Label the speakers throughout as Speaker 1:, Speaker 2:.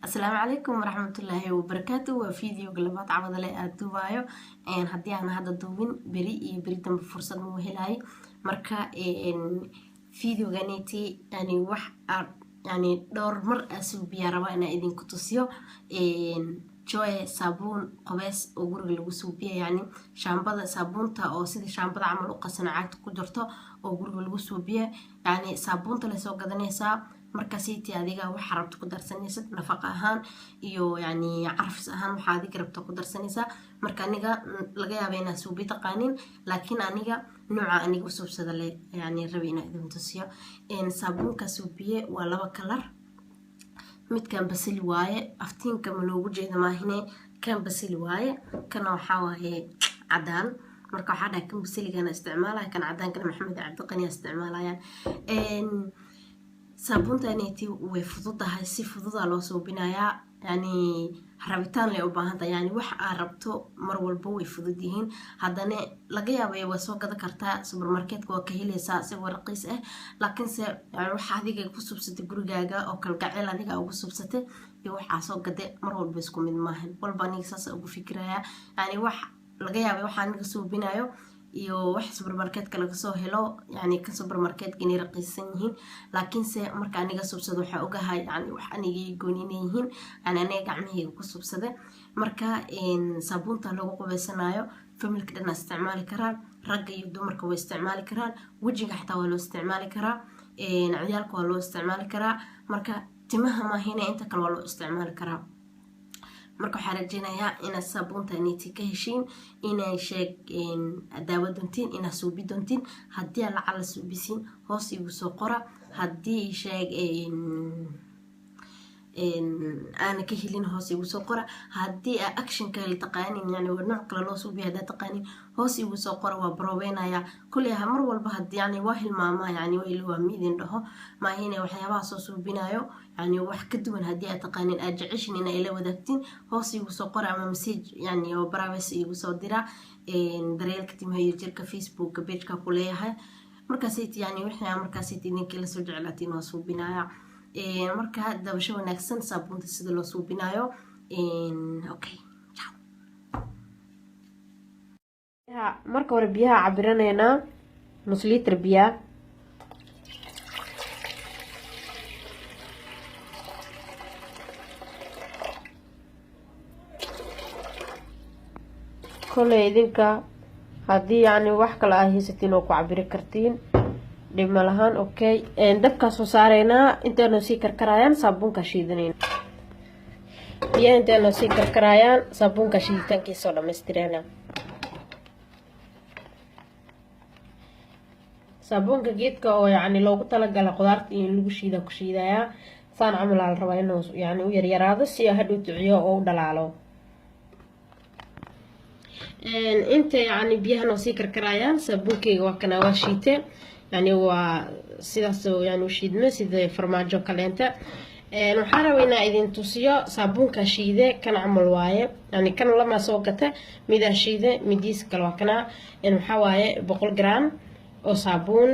Speaker 1: السلام عليكم ورحمة الله وبركاته. وفيديو قلبات عوض لي أدوبايو إن هدي أنا هذا دوبين بري دم بفرصة موهلاي مركا إن فيديو غنيتي يعني يعني دور مر أسوبيا روا أنا إذن كتوسيو إن شوية صابون قباس وجرج الوسوبيا يعني شامبada صابونتا أو سيد شامبada عملوا قصناعات كجرته أو جرج الوسوبيا يعني صابونتا لسوا قدنيسا markaasiiti adiga waxa rabto ku darsanaysid nafaqa ahaan iyo yani carfis ahaan waxa adiga rabto ku darsanaysaa marka aniga laga yaabo inaan suubi taqaanin laakiin aniga nooca aniga suubsada le yani rabina idin tusiyo in saabuunka suubiye waa laba kalar midkan basali waaye aftiinka ma loogu jeedo maahine kan basali waaye kana waxa waaye cadaan marka waxa dhahay kan basaligana isticmaalaya kan cadaankana maxamed cabdiqani isticmaalayaan صابونتانيتي وفضودها سي فضودها لو سوبينايا يعني rabitaan leh u baahanta yani wax aad rabto mar walba way fududyihiin haddana laga yaabay waa soo gada kartaa supermarketka waa ka helaysaa isagoo raqiis ah laakiin se wax adiga ku subsatay gurigaaga oo kalgacayl adiga ugu subsatay iyo waxa soo gaday mar walba isku mid maahan walba aniga saas ugu fikiraya yani wax laga yaabay waxa aniga suubinayo iyo wax supermarketka laga soo helo yani kan supermarketka inay raqiisan yihiin laakiin se marka aniga subsado waxa ogahay yani wax aniga gooninayihiin yani aniga gacmahayga ku subsada marka in saabuunta lagu qubeysanayo familka dhan isticmaali karaan ragga iyo dumarka way isticmaali karaan wajiga xataa waa loo isticmaali karaa ciyaalka waa loo isticmaali karaa marka timaha maahina inta kale waa loo isticmaali karaa marka waxaan rajeynayaa inaad saabuuntaaniti ka heshiin inay sheeg daawo doontiin inaad suubi doontiin haddii aad lacala suubisiin hoos igu soo qora haddii sheeg أنا كهلين هوسي وسقرة هدي أكشن كهل تقانين يعني ونوع كلا لو سوبي هذا تقانين هوسي وسقرة وبروينا يا كلها مر والبهد يعني واهل ماما يعني ويل وميدين له ما هنا وحياة صوصو بنايو يعني وحكد من هدي تقانين أرجعشني إن إلى ودكتين هوسي وسقرة أما مسج يعني وبراوسي وصدرة دريل كتيم هي جرك فيسبوك بيجك كلها مركزيت يعني وإحنا مركزيت إنك كلا سجعلاتين وصو بنايا marka hadda basho wanaagsan saabuunta sida loo suubinayo okay marka hore biyaha cabiranayna nus litir biya kole idinka hadii yani wax kala ah haysatiin oo ku cabiri kartiin dhima lahaan okay dabka soo saarayna intaanu si karkarayaan saabuunka shiidanayna biyo intaanu si karkarayaan saabuunka shiidankiisa oo dhameystirana saabuunka geedka oo yani loogu talagalay qudaarta in lagu shiida ku shiidaya saan camal la rabaa inuu yani u yaryaraado si hadhow tuciyo oo u dhalaalo inta yani biyaha si karkarayaan saabuunkeyga waa kana waa shiite يعني هو سيداسو يعني وشيدمه سيده فرماجو كلينتا waxaan rabaynaa idin tusiyo saabuunka shiide kan camal waaye yani kan lama soo gata mida shiide midiis kale waa kana waxa waaye 100 gram oo saabuun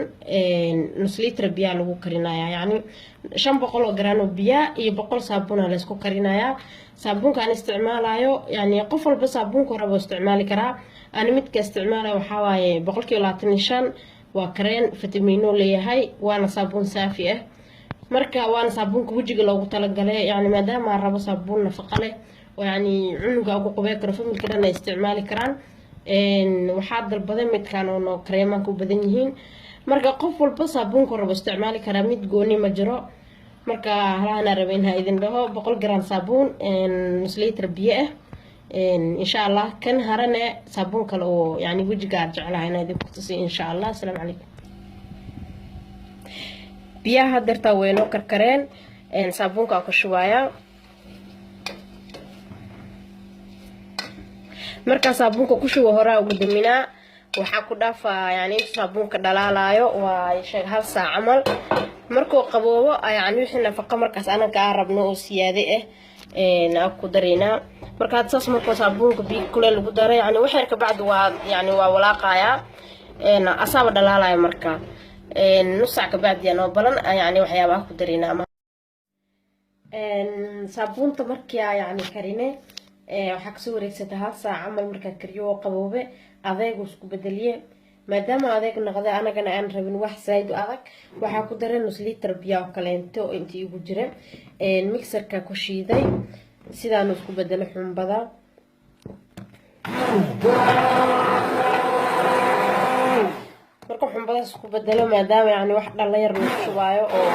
Speaker 1: nus litir biyo lagu karinayaa yani 500 gram oo biyo iyo 100 saabuun la isku karinayaa saabuunka aan isticmaalayo yani qof walba saabuunka rabo isticmaali karaa aan midka isticmaalayo waxa waaye 125 waa kareen fitamiino leeyahay waana saabuun saafi ah marka waana saabuunka wajiga loogu talagalay yani maadaama aan rabo saabuun nafaqo leh oo yani cunuga ugu qubay karo familka dhan ay isticmaali karaan waxaa dalbaday midkaan oo kareemanka u badan yihiin marka qof walba saabuunka rabo isticmaali karaa mid gooni ma jiro marka halaana rabeynaa idin dhaho 100 gram saabuun nus litir biyo ah إن شاء الله كان هرنا صابون كلو يعني وجه قاعد جعلها هنا دي بخصوصي إن شاء الله السلام عليكم بيها درتا وينو كركرين إن صابون كاكو شوية مركز صابون كاكو شوية هراء وقدمنا وحاكو دافا يعني صابون كدلالايو ويشيك هالسا عمل مركو قبوبو يعني وحنا فقا مركز أنا كعرب نو سيادي ناكو درينا marka saas markoo saabuunka biyo kuleel lagu daray yani wax yar ka bacdi waa yani waa walaaqaya asaaba dhalaalaya marka nus saac ka bacdi aan balan yani waxyaabaha ku dareena saabuunta markii aa yacni karine waxaa kasoo wareegsata hal saac camal markaa kariyo oo qaboobe adeegu isku bedeliye maadaama adeeg noqday anagana aan rabin wax saaid u adag waxaa ku daray nus litar biyaa oo kaleento intii igu jira mixerka ku shiiday sidaan isku bedelo xumbada marka xumbadaas isku bedelo maadaama yani wax dhalinyar lagu shubaayo oo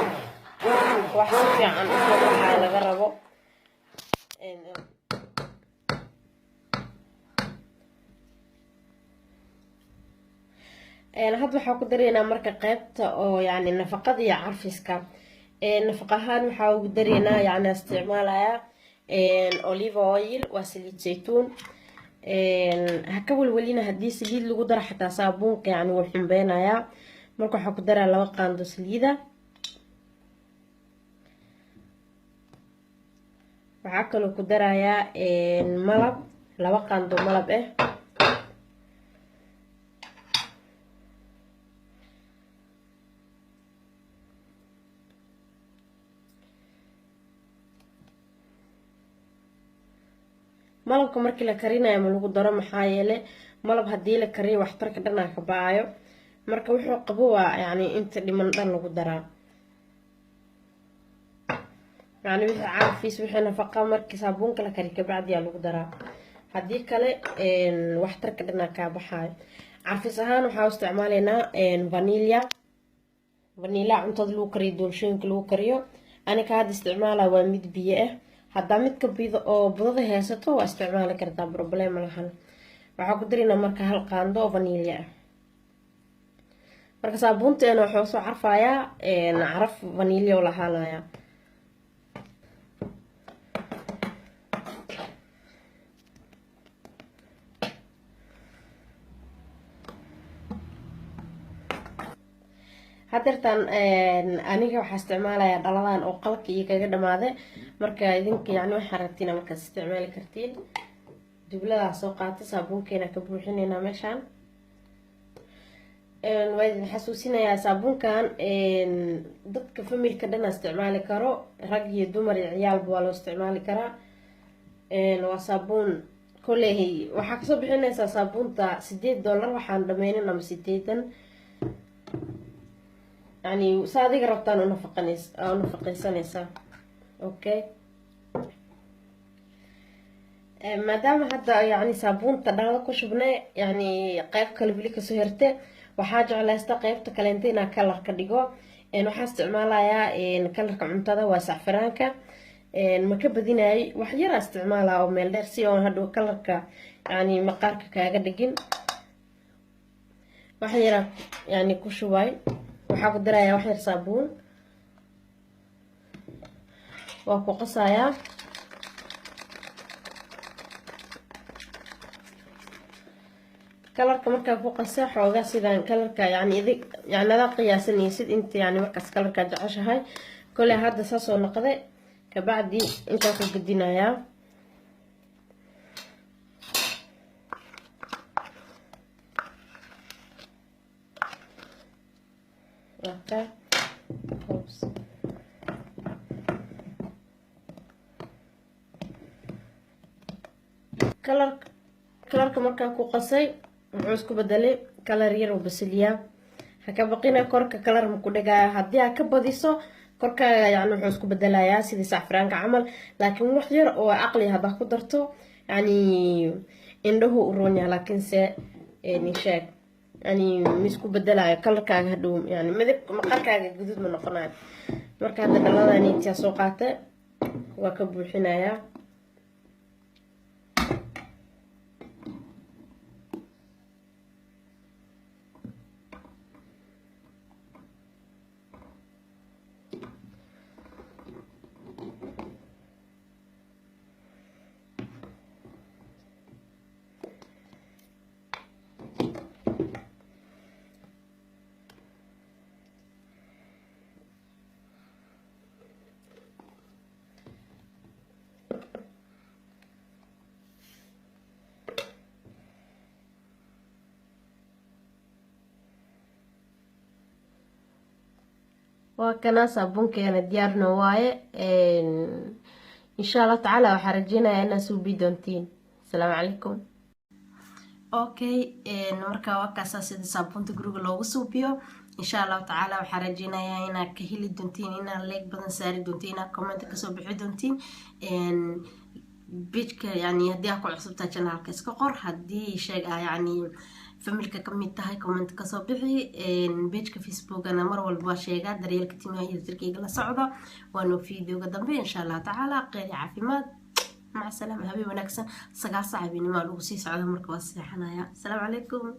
Speaker 1: wax si fiican u soo baxaya laga rabo hadda waxaa ku dareynaa marka qaybta oo yani nafaqada iyo carfiska nafaqa ahaan waxaa ugu dareynaa yani isticmaalaya olive oil waa saliid saytuun haka welwelina haddii saliid lagu daro xataa saabuunka yani wuu xumbeynayaa marka waxaa ku daraa 2 qaando saliida waxaa kaloo ku darayaa malab 2 qaando malab malabka markii la karinayo ma lagu daro maxaa yeelay malab haddii la kariyo waxtarka dhanaa ka baayo marka wuxuu qabo waa yani inta dhiman dhan lagu daraa yani wixii caafis wixii nafaqa markii saabuunka la kariyo kabacdi aa lagu daraa haddii kale waxtarka dhanaa kaa baxaayo carfis ahaan waxaa isticmaalaynaa vanilla cuntada lagu kariyo doolshooyinka lagu kariyo aniga hadda isticmaalaa waa mid biyo haddaa midka oo budada haysato waa isticmaali kartaa problem lahan waxaa ku darinaa marka 1 qaando oo vanilla marka saabuunteena wuxuu soo carfayaa caraf vanilla oo lahaanaya hadeertaan aniga waxaa isticmaalayaa dhaladan oo qalka iyo kaga dhamaade marka idinka yani waxaa rabtiin markaas isticmaali kartiin dubladaas soo qaata saabuunkeena ka buuxinaynaa meeshaan waa idin xasuusinayaa saabuunkan dadka familka dhan isticmaali karo rag iyo dumar iyo ciyaalba waa loo isticmaali karaa waa saabuun koley waxaa kasoo bixinaysaa saabuunta $8 waxaan dhameynin ama 8 يعني صادق ربطان ونفقيسانيسا اوكي maadaama hadda yani saabuunta dhalada ku shubnay yani qayb kale weli kasoo hirte waxaa jeclaysta qaybta kaleenta inaa kalar ka dhigo waxaa isticmaalayaa kalarka cuntada waa sacfaraanka ma ka badinayay wax yara isticmaalaa oo meel dheer si oon hadhow kalarka yani maqaarka kaaga dhigin wax yara yani ku shubay waxaa ku darayaa wax yar saabuun waa ku qasayaa kalarka markaa ku qasa xoogaa sidaan kalarka yani adaa qiyaasanaysid inta yani markaas kalarkaa jeceshahay koley hadda saasoo noqday kabacdi intaa ku gedinayaa kalarka markaa ku qasay wuxuu isku bedelay kalar yar oo basaliya haka baqina korka kalar ma ku dhigaya haddii aad ka badiso korkaaga yani wuxuu isku bedelayaa sidii sacfraanka camal laakiin wax yar oo aqli haddaa ku darto yani indhahu u roonyaa laakiinse nisheeg يعني مسكو بدلاyo kalarkaaga hadhow yani midab maqarkaaga guduud ma noqonayo marka hadda dhaladani inta soo qaatay waa ka buuxinayaa وكنا صابونكينا ديارنا واي إن شاء الله تعالى وحرجينا أنا سوبي دونتين. السلام عليكم. أوكي marka waa kaasa sida saabunta guriga loogu suubiyo insha Allah taala waxa rajeenayaa inaad ka heli doontiin inaad like badan saari doontiin inaad comment ka soo bixi doontiin bidka yani hadii aad ku cusubtaa channelka iska qor hadii sheega yani familka kamid tahay comment ka soo bixi bidka Facebook ana mar walba sheega daryeelka timaha iyo jirkeyga la socdo waana fiidiyoga dambe insha Allah taala qeeri caafimaad مع السلامة. هبي ونكسة سقاصة عبيني ما لو سي سعودة مركز سيحنايا. السلام عليكم.